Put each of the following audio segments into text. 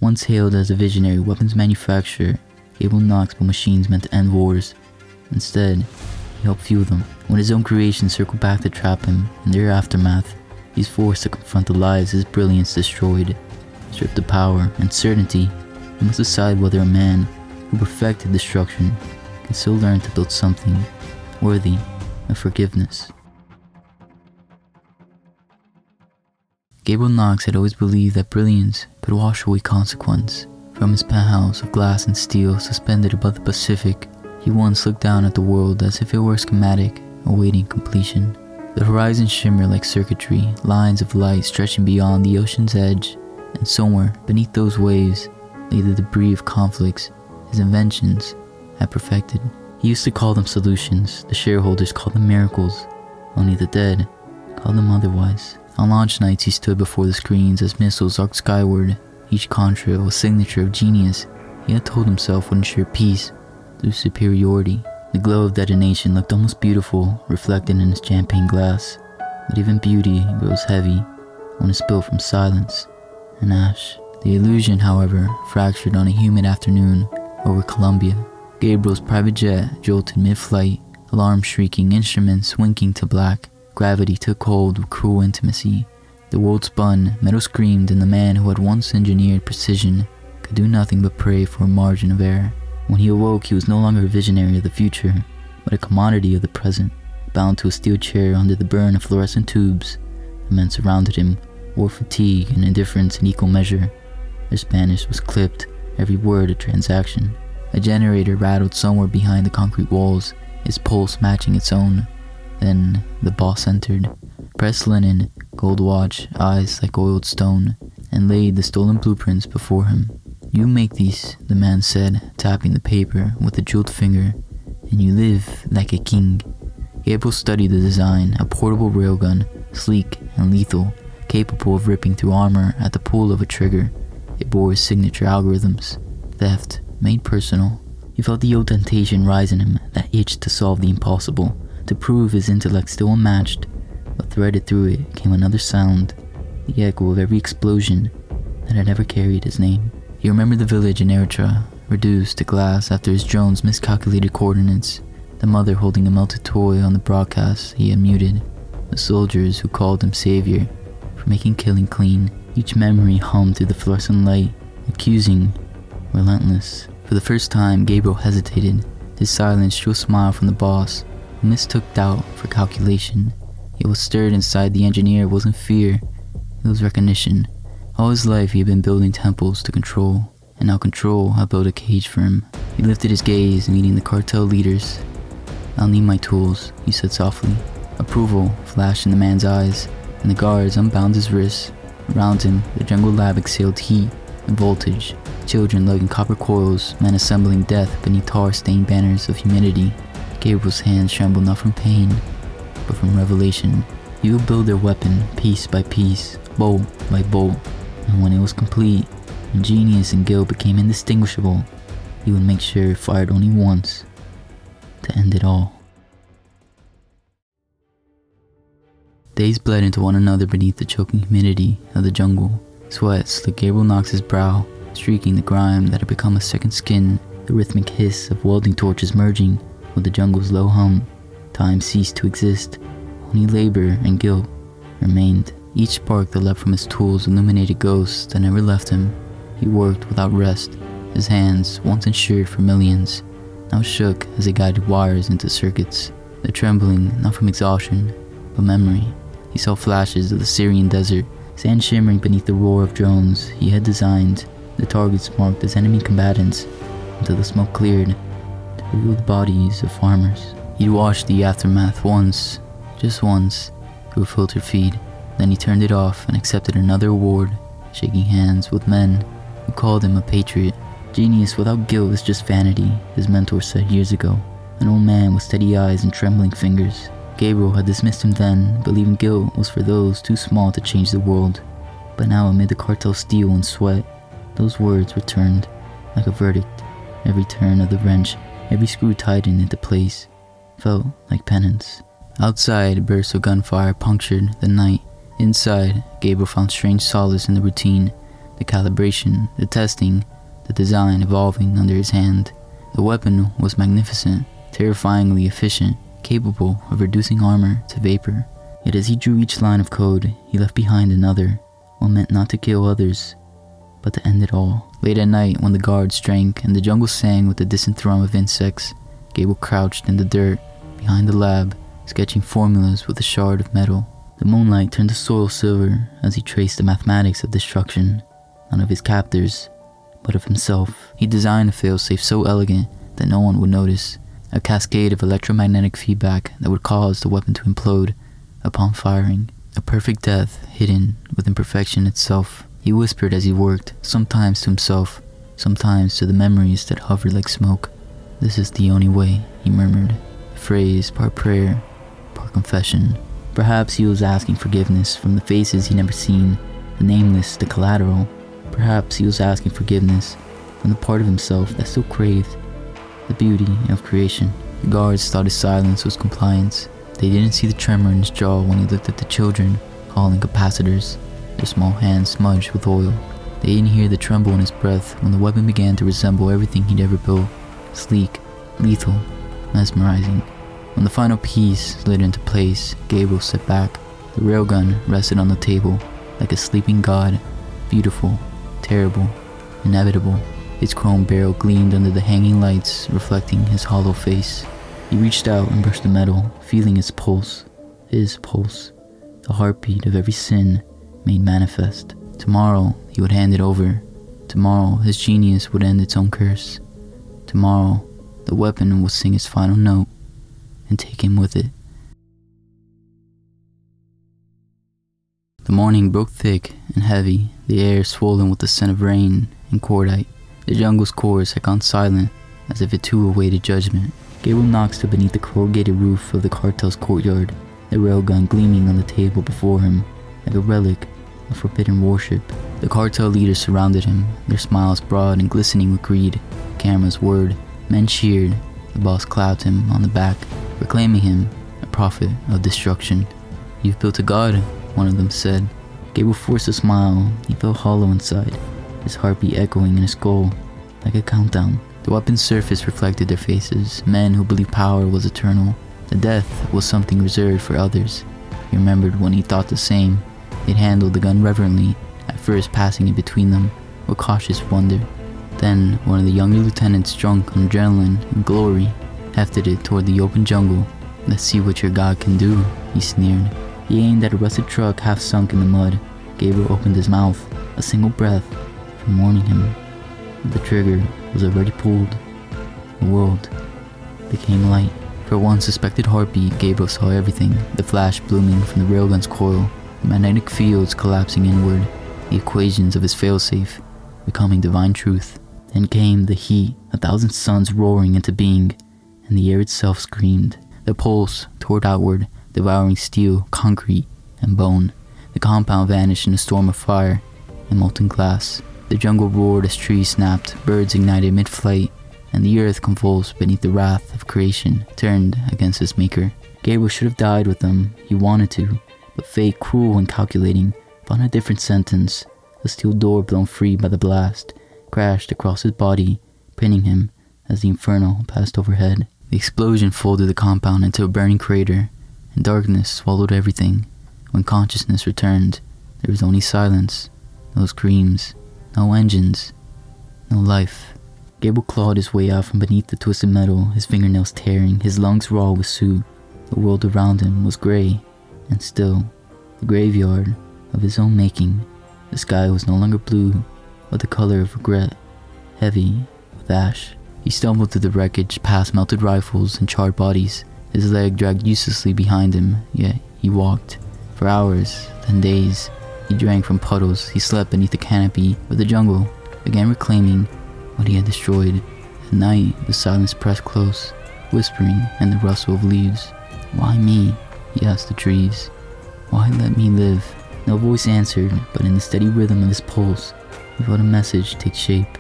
Once hailed as a visionary weapons manufacturer, Gabriel Knox built machines meant to end wars. Instead, he helped fuel them. When his own creations circled back to trap him in their aftermath, he's forced to confront the lives his brilliance destroyed. Stripped of power and certainty, he must decide whether a man who perfected destruction can still learn to build something worthy of forgiveness. Gabriel Knox had always believed that brilliance could wash away consequence. From his penthouse of glass and steel suspended above the Pacific, he once looked down at the world as if it were a schematic awaiting completion. The horizon shimmered like circuitry, lines of light stretching beyond the ocean's edge, and somewhere beneath those waves lay the debris of conflicts his inventions had perfected. He used to call them solutions, the shareholders called them miracles, only the dead called them otherwise. On launch nights he stood before the screens as missiles arced skyward, each contrail a signature of genius he had told himself would ensure peace through superiority. The glow of detonation looked almost beautiful, reflected in his champagne glass, but even beauty grows heavy when it's built from silence and ash. The illusion, however, fractured on a humid afternoon over Colombia. Gabriel's private jet jolted mid-flight, alarms shrieking, instruments winking to black. Gravity took hold with cruel intimacy. The world spun, metal screamed, and the man who had once engineered precision could do nothing but pray for a margin of error. When he awoke, he was no longer a visionary of the future, but a commodity of the present, bound to a steel chair under the burn of fluorescent tubes. The men surrounded him, wore fatigue and indifference in equal measure. Their Spanish was clipped, every word a transaction. A generator rattled somewhere behind the concrete walls, his pulse matching its own. Then the boss entered, pressed linen, gold watch, eyes like oiled stone, and laid the stolen blueprints before him. "You make these," the man said, tapping the paper with a jeweled finger, "and you live like a king." Gabriel studied the design, a portable railgun, sleek and lethal, capable of ripping through armor at the pull of a trigger. It bore his signature algorithms, theft made personal. He felt the old temptation rise in him, that itch to solve the impossible, to prove his intellect still unmatched. But threaded through it came another sound, the echo of every explosion that had ever carried his name. He remembered the village in Eritrea, reduced to glass after his drone's miscalculated coordinates, the mother holding a melted toy on the broadcast he had muted, the soldiers who called him savior for making killing clean. Each memory hummed through the fluorescent light, accusing, relentless. For the first time, Gabriel hesitated. His silence drew a smile from the boss, who mistook doubt for calculation. Yet what stirred inside the engineer wasn't fear, it was recognition. All his life he had been building temples to control, and now control had built a cage for him. He lifted his gaze, meeting the cartel leaders. "I'll need my tools," he said softly. Approval flashed in the man's eyes, and the guards unbound his wrists. Around him, the jungle lab exhaled heat and voltage. Children lugging copper coils, men assembling death beneath tar-stained banners of humidity. Gabriel's hands trembled not from pain, but from revelation. He would build their weapon piece by piece, bolt by bolt, and when it was complete, and genius and guilt became indistinguishable, he would make sure it fired only once, to end it all. Days bled into one another beneath the choking humidity of the jungle. Sweat slicked Gabriel Knox's brow, streaking the grime that had become a second skin, the rhythmic hiss of welding torches merging with the jungle's low hum. Time ceased to exist. Only labor and guilt remained. Each spark that leapt from his tools illuminated ghosts that never left him. He worked without rest. His hands, once insured for millions, now shook as they guided wires into circuits. The trembling, not from exhaustion, but memory. He saw flashes of the Syrian desert, sand shimmering beneath the roar of drones he had designed, the targets marked as enemy combatants, until the smoke cleared to reveal the bodies of farmers. He'd watched the aftermath once, just once, through a filtered feed. Then he turned it off and accepted another award, shaking hands with men who called him a patriot. Genius without guilt is just vanity, his mentor said years ago, an old man with steady eyes and trembling fingers. Gabriel had dismissed him then, believing guilt was for those too small to change the world. But now amid the cartel steel and sweat, those words returned like a verdict. Every turn of the wrench, every screw tightened into place, felt like penance. Outside, bursts of gunfire punctured the night. Inside, Gabriel found strange solace in the routine. the calibration, the testing, the design evolving under his hand. The weapon was magnificent, terrifyingly efficient, capable of reducing armor to vapor. Yet as he drew each line of code, he left behind another, one meant not to kill others, but to end it all. Late at night, when the guards drank and the jungle sang with the distant thrum of insects, Gable crouched in the dirt behind the lab, sketching formulas with a shard of metal. The moonlight turned the soil silver as he traced the mathematics of destruction, not of his captors, but of himself. He designed a failsafe so elegant that no one would notice, a cascade of electromagnetic feedback that would cause the weapon to implode upon firing, a perfect death hidden within perfection itself. He whispered as he worked, sometimes to himself, sometimes to the memories that hovered like smoke. "This is the only way," he murmured, a phrase part prayer, part confession. Perhaps he was asking forgiveness from the faces he'd never seen, the nameless, the collateral. Perhaps he was asking forgiveness from the part of himself that still craved the beauty of creation. The guards thought his silence was compliance. They didn't see the tremor in his jaw when he looked at the children hauling capacitors, their small hands smudged with oil. They didn't hear the tremble in his breath when the weapon began to resemble everything he'd ever built. Sleek, lethal, mesmerizing. When the final piece slid into place, Gabriel stepped back. The railgun rested on the table like a sleeping god, beautiful, terrible, inevitable. Its chrome barrel gleamed under the hanging lights, reflecting his hollow face. He reached out and brushed the metal, feeling its pulse, his pulse, the heartbeat of every sin made manifest. Tomorrow, he would hand it over. Tomorrow, his genius would end its own curse. Tomorrow, the weapon would sing its final note and take him with it. The morning broke thick and heavy, the air swollen with the scent of rain and cordite. The jungle's chorus had gone silent, as if it too awaited judgment. Gabriel knocked stood beneath the corrugated roof of the cartel's courtyard, the railgun gleaming on the table before him, like a relic of forbidden worship. The cartel leaders surrounded him, their smiles broad and glistening with greed. Cameras whirred, men cheered, the boss clapped him on the back, proclaiming him a prophet of destruction. "You've built a god," one of them said. Gabriel forced a smile. He felt hollow inside, his heartbeat echoing in his skull like a countdown. The weapon's surface reflected their faces, men who believed power was eternal, that death was something reserved for others. He remembered when he thought the same. They'd handled the gun reverently, at first passing it between them with cautious wonder. Then one of the younger lieutenants, drunk on adrenaline and glory, hefted it toward the open jungle. "Let's see what your god can do," he sneered. He aimed at a rusted truck half sunk in the mud. Gabriel opened his mouth, a single breath from warning him. The trigger was already pulled. The world became light. For one suspected heartbeat, Gabriel saw everything, the flash blooming from the railgun's coil, the magnetic fields collapsing inward, the equations of his failsafe becoming divine truth. Then came the heat, 1,000 suns roaring into being, and the air itself screamed. The pulse tore outward, devouring steel, concrete, and bone. The compound vanished in a storm of fire and molten glass. The jungle roared as trees snapped, birds ignited mid-flight, and the earth convulsed beneath the wrath of creation, turned against its maker. Gabriel should have died with them. He wanted to, but fate, cruel and calculating, found a different sentence. A steel door blown free by the blast crashed across his body, pinning him as the inferno passed overhead. The explosion folded the compound into a burning crater, and darkness swallowed everything. When consciousness returned, there was only silence, no screams, no engines, no life. Gabriel clawed his way out from beneath the twisted metal, his fingernails tearing, his lungs raw with soot. The world around him was grey and still, the graveyard of his own making. The sky was no longer blue, but the color of regret, heavy with ash. He stumbled through the wreckage, past melted rifles and charred bodies. His leg dragged uselessly behind him, yet he walked. For hours, then days, he drank from puddles. He slept beneath the canopy of the jungle, began reclaiming what he had destroyed. At night, the silence pressed close, whispering in the rustle of leaves. "Why me?" he asked the trees. "Why let me live?" No voice answered, but in the steady rhythm of his pulse, he felt a message take shape.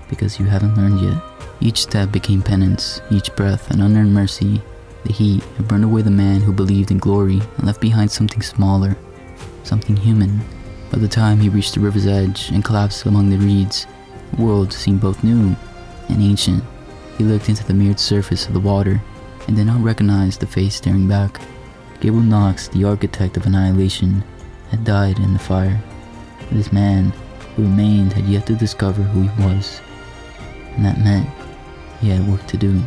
"Because you haven't learned yet." Each step became penance, each breath an unearned mercy. The heat had burned away the man who believed in glory and left behind something smaller, something human, By the time he reached the river's edge and collapsed among the reeds, the world seemed both new and ancient. He looked into the mirrored surface of the water and did not recognize the face staring back. Gabriel Knox, the architect of annihilation, had died in the fire. But this man who remained had yet to discover who he was, and that meant he had work to do.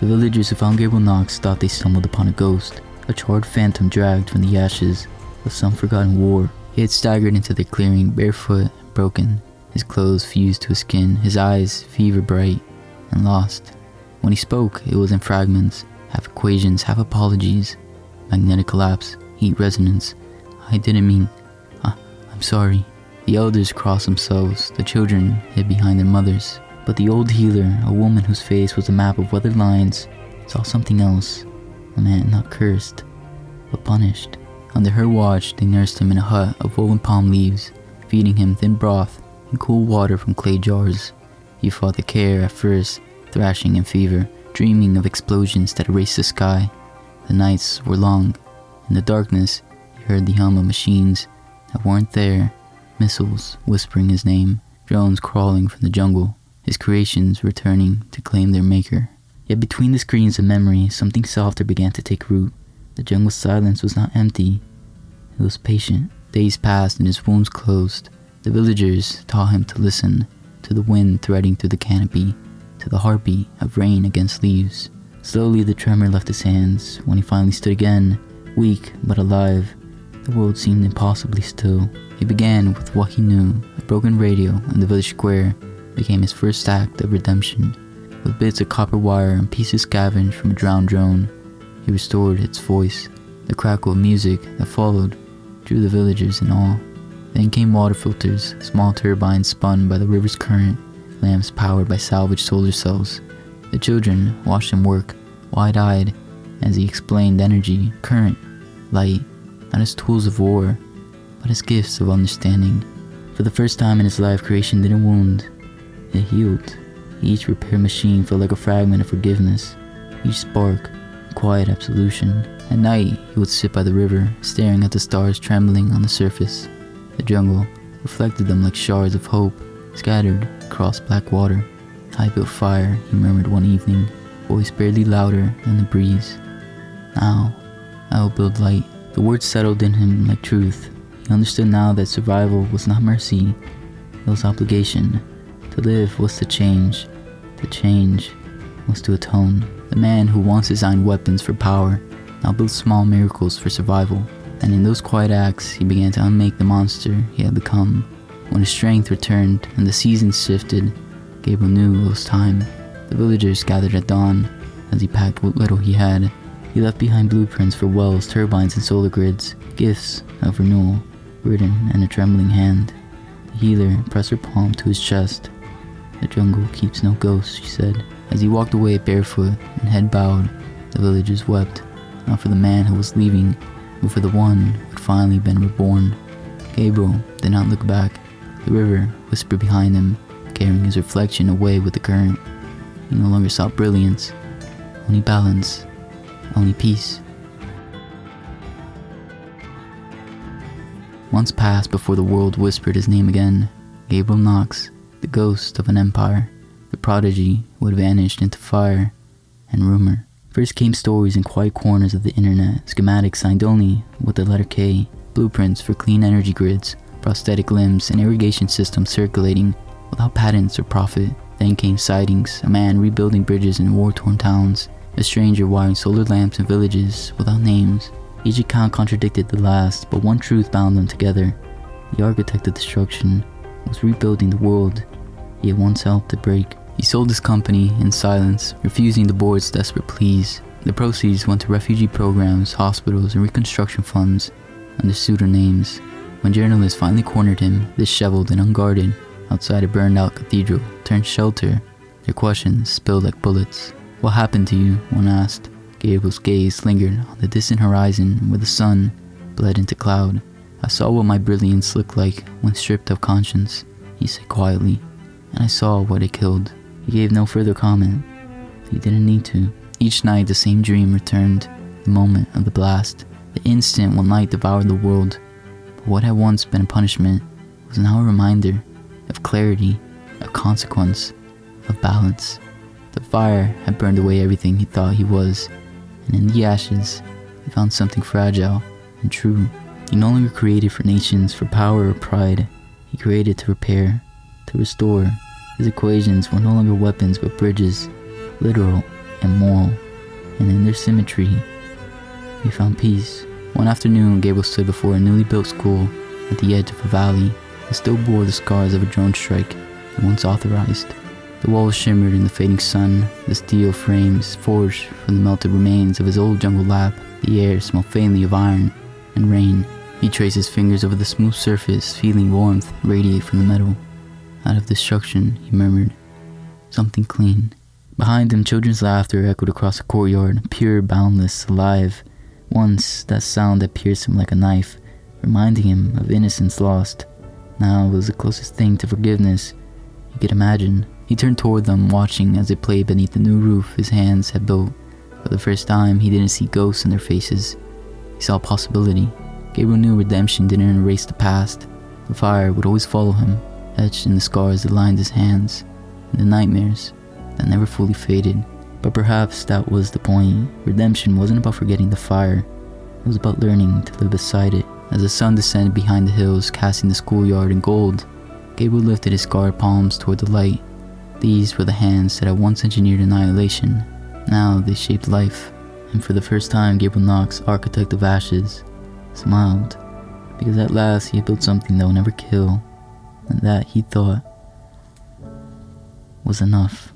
The villagers who found Gabriel Knox thought they stumbled upon a ghost, a charred phantom dragged from the ashes of some forgotten war. He had staggered into their clearing, barefoot, broken, his clothes fused to his skin, his eyes fever bright and lost. When he spoke, it was in fragments, half equations, half apologies, magnetic collapse, heat resonance. I didn't mean, I'm sorry. The elders crossed themselves, the children hid behind their mothers. But the old healer, a woman whose face was a map of weathered lines, saw something else. A man not cursed, but punished. Under her watch, they nursed him in a hut of woven palm leaves, feeding him thin broth and cool water from clay jars. He fought the care at first, thrashing in fever, dreaming of explosions that erased the sky. The nights were long. In the darkness, he heard the hum of machines that weren't there, missiles whispering his name, drones crawling from the jungle, his creations returning to claim their maker. Yet between the screens of memory, something softer began to take root. The jungle's silence was not empty, it was patient. Days passed and his wounds closed. The villagers taught him to listen, to the wind threading through the canopy, to the heartbeat of rain against leaves. Slowly the tremor left his hands. When he finally stood again, weak but alive, the world seemed impossibly still. He began with what he knew. A broken radio in the village square became his first act of redemption. With bits of copper wire and pieces scavenged from a drowned drone, he restored its voice. The crackle of music that followed drew the villagers in awe. Then came water filters, small turbines spun by the river's current, lamps powered by salvaged solar cells. The children watched him work, wide-eyed, as he explained energy, current, light, not as tools of war, but as gifts of understanding. For the first time in his life, creation didn't wound, it healed. Each repair machine felt like a fragment of forgiveness, each spark, quiet absolution. At night, he would sit by the river, staring at the stars trembling on the surface. The jungle reflected them like shards of hope, scattered across black water. I built fire, he murmured one evening, voice barely louder than the breeze. Now, I will build light. The words settled in him like truth. He understood now that survival was not mercy, it was obligation. To live was to change. To change was to atone. The man who once designed weapons for power now built small miracles for survival. And in those quiet acts, he began to unmake the monster he had become. When his strength returned and the seasons shifted, Gabriel knew it was time. The villagers gathered at dawn. As he packed what little he had, he left behind blueprints for wells, turbines, and solar grids, gifts of renewal, written in a trembling hand. The healer pressed her palm to his chest. The jungle keeps no ghosts, she said. As he walked away barefoot and head bowed, the villagers wept, not for the man who was leaving, but for the one who had finally been reborn. Gabriel did not look back. The river whispered behind him, carrying his reflection away with the current. He no longer sought brilliance, only balance, only peace. Months passed before the world whispered his name again. Gabriel Knox, the ghost of an empire, the prodigy who had vanished into fire and rumor. First came stories in quiet corners of the internet, schematics signed only with the letter K, blueprints for clean energy grids, prosthetic limbs, and irrigation systems circulating without patents or profit. Then came sightings, a man rebuilding bridges in war-torn towns, a stranger wiring solar lamps in villages without names. Each account contradicted the last, but one truth bound them together. The architect of destruction was rebuilding the world he had once helped to break. He sold his company in silence, refusing the board's desperate pleas. The proceeds went to refugee programs, hospitals, and reconstruction funds under pseudonyms. When journalists finally cornered him, disheveled and unguarded, outside a burned-out cathedral, turned shelter, their questions spilled like bullets. What happened to you? One asked. Gabriel's gaze lingered on the distant horizon where the sun bled into cloud. I saw what my brilliance looked like when stripped of conscience, he said quietly, and I saw what it killed. He gave no further comment. He didn't need to. Each night the same dream returned, the moment of the blast. The instant when light devoured the world, but what had once been a punishment was now a reminder of clarity, of consequence, of balance. The fire had burned away everything he thought he was, and in the ashes, he found something fragile and true. He no longer created for nations, for power or pride. He created to repair, to restore. His equations were no longer weapons but bridges, literal and moral, and in their symmetry, he found peace. One afternoon, Gabriel stood before a newly built school at the edge of a valley that still bore the scars of a drone strike he once authorized. The walls shimmered in the fading sun, the steel frames forged from the melted remains of his old jungle lab. The air smelled faintly of iron and rain. He traced his fingers over the smooth surface, feeling warmth radiate from the metal. Out of destruction, he murmured, "Something clean." Behind him, children's laughter echoed across the courtyard, pure, boundless, alive. Once, that sound that pierced him like a knife, reminding him of innocence lost. Now it was the closest thing to forgiveness he could imagine. He turned toward them, watching as they played beneath the new roof his hands had built. For the first time, he didn't see ghosts in their faces. He saw possibility. Gabriel knew redemption didn't erase the past. The fire would always follow him, etched in the scars that lined his hands, and the nightmares that never fully faded. But perhaps that was the point. Redemption wasn't about forgetting the fire. It was about learning to live beside it. As the sun descended behind the hills, casting the schoolyard in gold, Gabriel lifted his scarred palms toward the light. These were the hands that had once engineered annihilation. Now they shaped life. And for the first time, Gabriel Knox, architect of ashes, smiled. Because at last he had built something that would never kill. And that, he thought, was enough.